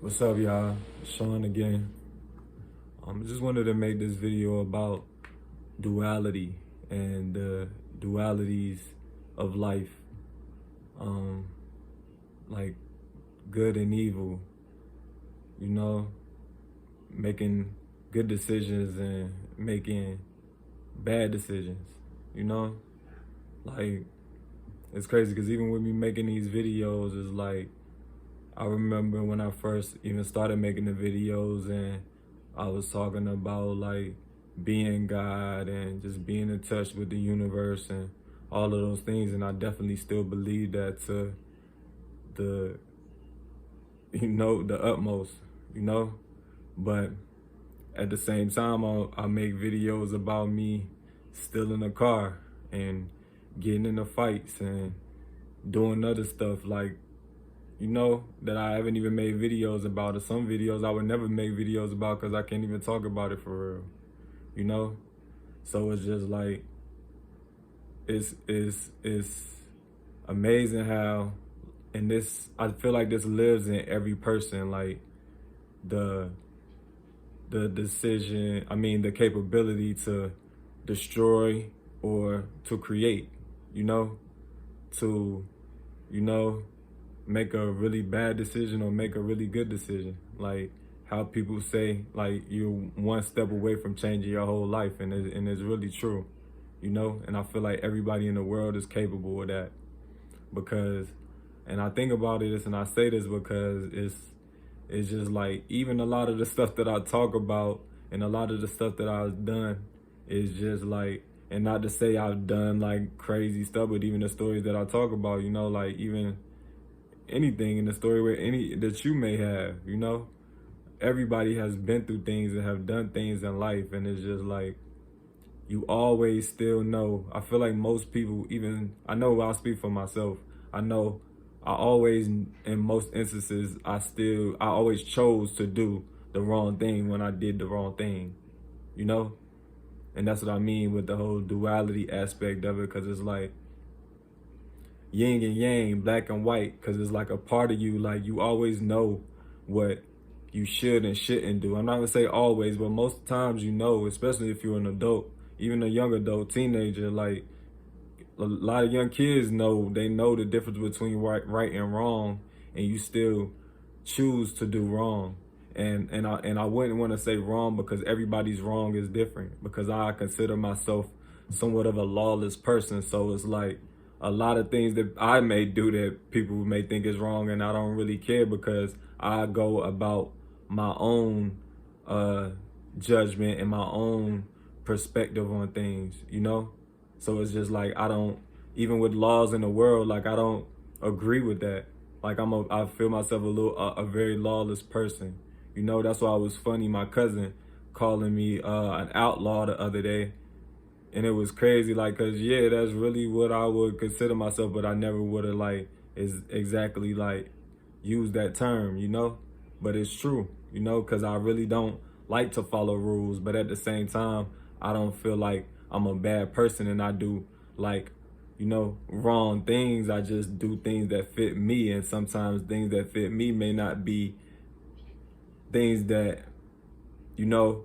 What's up, y'all? Shawn again. Just wanted to make this video about duality and the dualities of life, um, like good and evil. You know, making good decisions and making bad decisions. You know, like it's crazy because even with me making these videos, it's like I remember when I first even started making the videos and I was talking about like being God and just being in touch with the universe and all of those things. And I definitely still believe that to the, the utmost, you know? But at the same time, I make videos about me stealing a car and getting into fights and doing other stuff like that I haven't even made videos about, or some videos I would never make videos about because I can't even talk about it for real, you know? So it's just like, it's amazing how, and this, I feel like this lives in every person, like the decision, the capability to destroy or to create, you know, to, you know, make a really bad decision or make a really good decision. Like how people say, like you're one step away from changing your whole life, and it's really true, you know. And I feel like everybody in the world is capable of that because, and I think about it, and I say this because it's just like even a lot of the stuff that I talk about and a lot of the stuff that I've done is just like, and not to say I've done like crazy stuff, but even the stories that I talk about, you know, like even anything in the story where any that you may have, you know, everybody has been through things and have done things in life, and it's just like you always still know. I feel like most people, even I know I'll speak for myself, I know I always, in most instances, I always chose to do the wrong thing when I did the wrong thing, you know. And that's what I mean with the whole duality aspect of it, because it's like yin and yang, black and white, because it's like a part of you, like you always know what you should and shouldn't do. I'm not gonna say always, but most times you know, especially if you're an adult, even a young adult, teenager, like a lot of young kids know, they know the difference between right and wrong, and you still choose to do wrong. And I wouldn't want to say wrong because everybody's wrong is different, because I consider myself somewhat of a lawless person. So it's like a lot of things that I may do that people may think is wrong, and I don't really care because I go about my own judgment and my own perspective on things, you know? So it's just like I don't, even with laws in the world, like I don't agree with that. Like I feel myself a very lawless person. You know, that's why it was funny, my cousin calling me an outlaw the other day. And it was crazy, like, cause yeah, that's really what I would consider myself, but I never would have like is exactly like used that term, you know? But it's true, you know, cause I really don't like to follow rules, but at the same time, I don't feel like I'm a bad person and I do like, wrong things. I just do things that fit me, and sometimes things that fit me may not be things that, you know,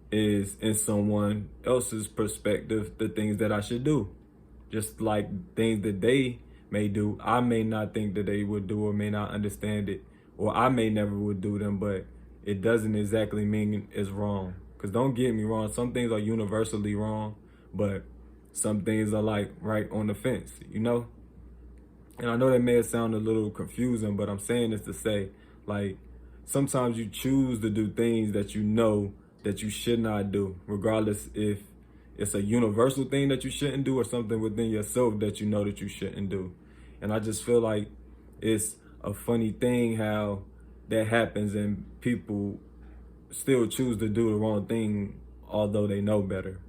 is in someone else's perspective, the things that I should do. Just like things that they may do, I may not think that they would do or may not understand it, or I may never would do them, but it doesn't exactly mean it's wrong. Because don't get me wrong, some things are universally wrong, but some things are like right on the fence, you know? And I know that may have sounded a little confusing, but I'm saying this to say, like, sometimes you choose to do things that you know that you should not do, regardless if it's a universal thing that you shouldn't do or something within yourself that you know that you shouldn't do. And I just feel like it's a funny thing how that happens and people still choose to do the wrong thing although they know better,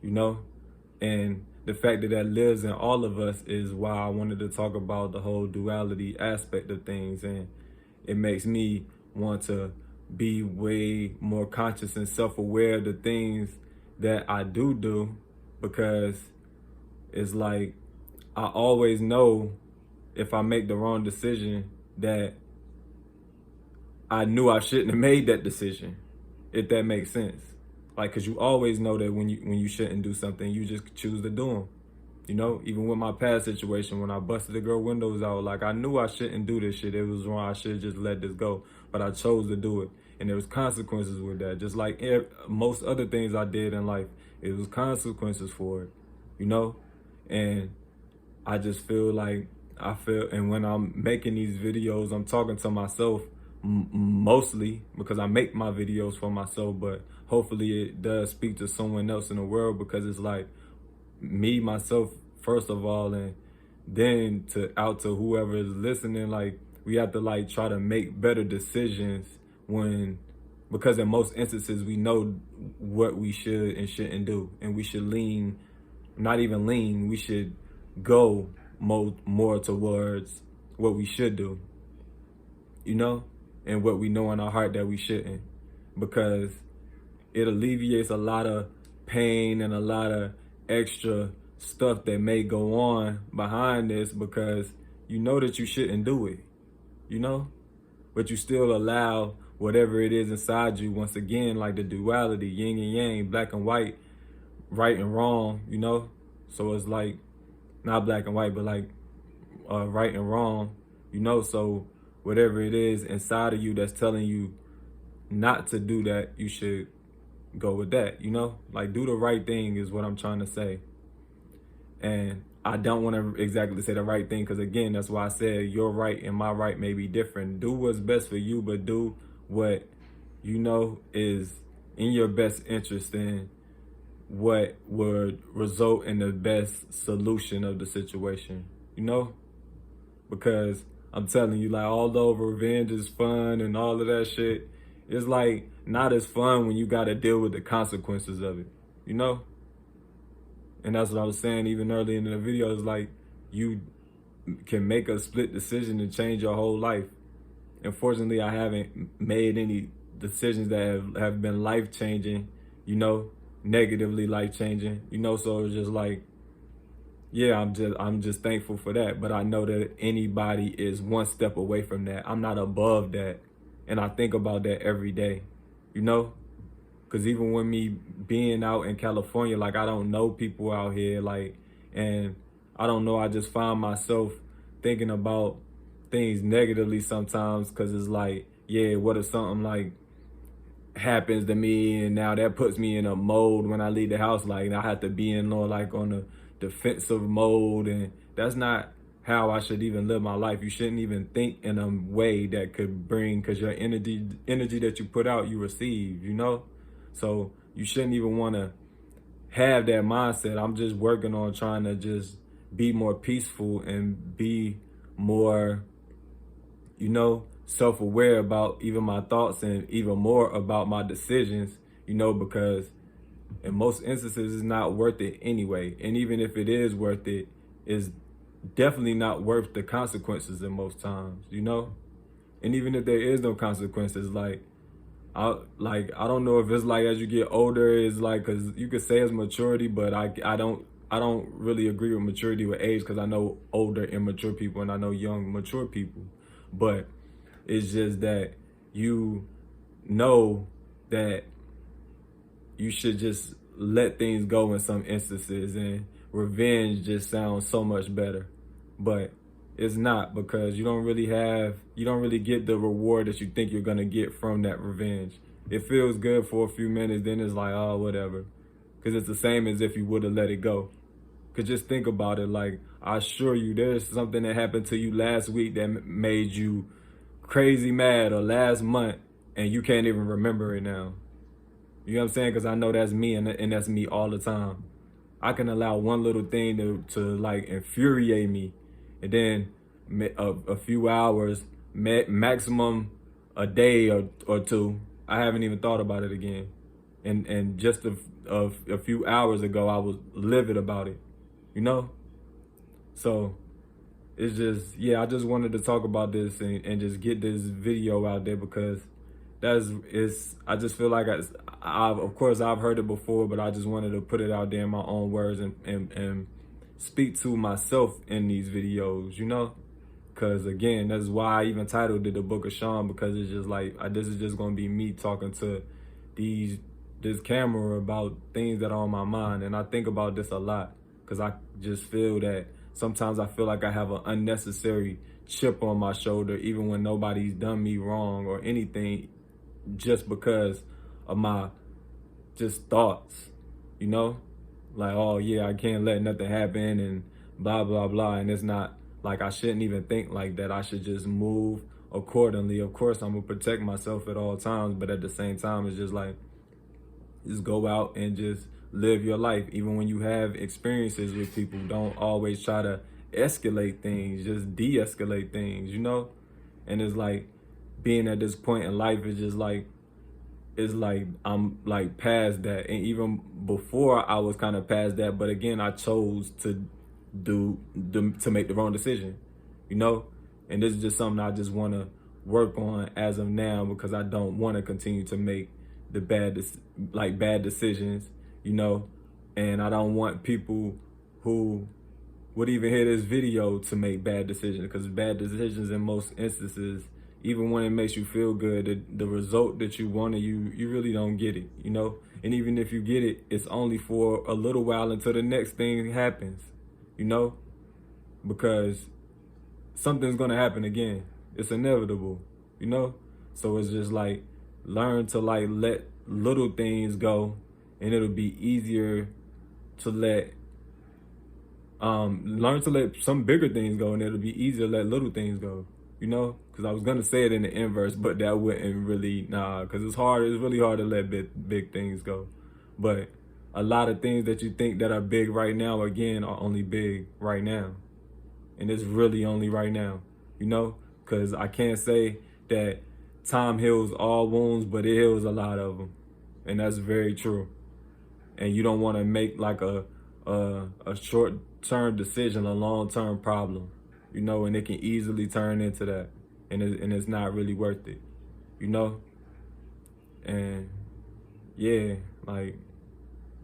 you know? And the fact that that lives in all of us is why I wanted to talk about the whole duality aspect of things. And it makes me want to be way more conscious and self-aware of the things that I do, because it's like I always know if I make the wrong decision that I knew I shouldn't have made that decision, if that makes sense. Like, cause you always know that when you shouldn't do something, you just choose to do them. You know, even with my past situation, when I busted the girl windows out, like I knew I shouldn't do this shit. It was wrong. I should have just let this go, but I chose to do it, and there was consequences with that. Just like most other things I did in life, it was consequences for it. You know, and I just feel like and when I'm making these videos, I'm talking to myself mostly because I make my videos for myself, but hopefully it does speak to someone else in the world, because it's like me, myself, first of all, and then out to whoever is listening. Like, we have to like try to make better decisions because in most instances we know what we should and shouldn't do, and we should not even lean, we should go more towards what we should do, you know, and what we know in our heart that we shouldn't, because it alleviates a lot of pain and a lot of extra stuff that may go on behind this, because you know that you shouldn't do it, you know, but you still allow whatever it is inside you, once again, like the duality, yin and yang, black and white, right and wrong, you know. So it's like not black and white, but like right and wrong, you know. So whatever it is inside of you that's telling you not to do that, you should go with that, you know. Like, do the right thing is what I'm trying to say. And I don't want to exactly say the right thing, because again, that's why I said your right and my right may be different. Do what's best for you, but do what you know is in your best interest and what would result in the best solution of the situation, you know. Because I'm telling you, like, although revenge is fun and all of that shit, it's like not as fun when you got to deal with the consequences of it, you know? And that's what I was saying even earlier in the video. Is like, you can make a split decision and change your whole life. Unfortunately, I haven't made any decisions that have been life-changing, you know, negatively life-changing, you know. So it's just like, yeah, I'm just thankful for that. But I know that anybody is one step away from that. I'm not above that. And I think about that every day, you know? Because even with me being out in California, like, I don't know people out here, like, and I don't know, I just find myself thinking about things negatively sometimes, because it's like, yeah, what if something like happens to me, and now that puts me in a mode when I leave the house, like, I have to be in like on a defensive mode, and that's not how I should even live my life. You shouldn't even think in a way that could bring, because your energy that you put out, you receive, you know? So you shouldn't even want to have that mindset. I'm just working on trying to just be more peaceful and be more, you know, self-aware about even my thoughts, and even more about my decisions, you know, because in most instances it's not worth it anyway. And even if it is worth it, it's definitely not worth the consequences in most times, you know? And even if there is no consequences, like, I don't know if it's like as you get older, it's like, because you could say it's maturity, but I don't really agree with maturity with age, because I know older immature people and I know young mature people. But it's just that you know that you should just let things go in some instances, and revenge just sounds so much better. But it's not, because you don't really get the reward that you think you're gonna get from that revenge. It feels good for a few minutes, then it's like, oh, whatever. Because it's the same as if you would have let it go. Because just think about it, like, I assure you there's something that happened to you last week that made you crazy mad, or last month, and you can't even remember it now. You know what I'm saying? Because I know that's me, and that's me all the time. I can allow one little thing to like infuriate me, and then a few hours, maximum a day or two, I haven't even thought about it again. And just a few hours ago, I was livid about it, you know? So it's just, yeah, I just wanted to talk about this and just get this video out there, because I just feel like of course I've heard it before, but I just wanted to put it out there in my own words and speak to myself in these videos, you know? Cause again, that's why I even titled it the Book of Shawn, because it's just like this is just gonna be me talking to this camera about things that are on my mind, and I think about this a lot, cause I just feel that sometimes I feel like I have an unnecessary chip on my shoulder, even when nobody's done me wrong or anything, just because of my just thoughts, you know? Like, oh yeah, I can't let nothing happen and blah, blah, blah. And it's not like I shouldn't even think like that. I should just move accordingly. Of course, I'm gonna protect myself at all times, but at the same time, it's just like, just go out and just live your life. Even when you have experiences with people, don't always try to escalate things, just de-escalate things, you know? And it's like, being at this point in life is just like, it's like I'm like past that, and even before I was kind of past that, but again I chose to to make the wrong decision, you know. And this is just something I just want to work on as of now, because I don't want to continue to make the bad decisions, you know. And I don't want people who would even hear this video to make bad decisions, because bad decisions in most instances, even when it makes you feel good, the result that you wanted, you really don't get it, you know? And even if you get it, it's only for a little while until the next thing happens, you know? Because something's gonna happen again. It's inevitable, you know? So it's just like, learn to like let little things go, and it'll be easier to learn to let some bigger things go, and it'll be easier to let little things go, you know? Because I was gonna say it in the inverse, but that wouldn't really, because it's really hard to let big things go. But a lot of things that you think that are big right now, again, are only big right now. And it's really only right now, you know? Because I can't say that time heals all wounds, but it heals a lot of them. And that's very true. And you don't want to make like a short-term decision a long-term problem, you know, and it can easily turn into that, and it's not really worth it, you know. And yeah, like,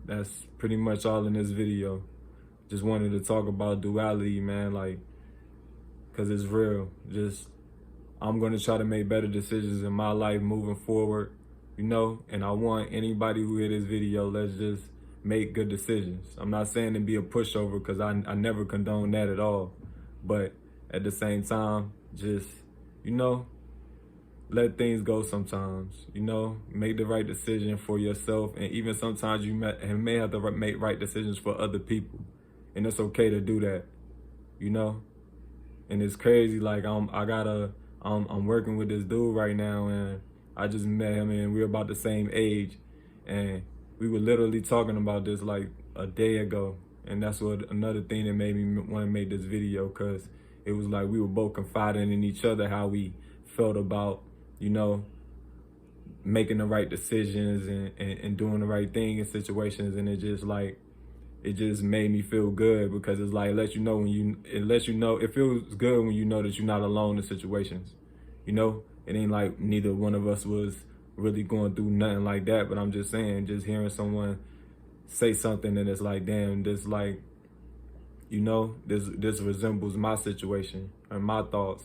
that's pretty much all in this video. Just wanted to talk about duality, man, like, because it's real. Just, I'm going to try to make better decisions in my life moving forward, you know. And I want anybody who hear this video, let's just make good decisions. I'm not saying to be a pushover, because I never condone that at all. But at the same time, just, you know, let things go sometimes, you know. Make the right decision for yourself. And even sometimes you may have to make right decisions for other people. And it's okay to do that, you know. And it's crazy, like, I'm working with this dude right now, and I just met him, and we're about the same age. And we were literally talking about this like a day ago. And that's what another thing that made me want to make this video, because it was like we were both confiding in each other how we felt about, you know, making the right decisions and doing the right thing in situations. And it just made me feel good, because it's like, it lets you know, it feels good when you know that you're not alone in situations, you know. It ain't like neither one of us was really going through nothing like that, but I'm just saying, just hearing someone say something and it's like, damn, this, like, you know, this resembles my situation and my thoughts.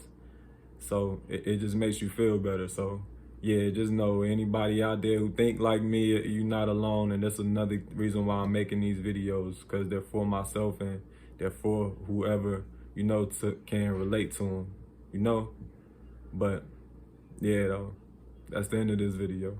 So it just makes you feel better. So yeah, just know, anybody out there who think like me, you're not alone. And that's another reason why I'm making these videos, because they're for myself and they're for whoever, you know, can relate to them, you know. But yeah, though, that's the end of this video.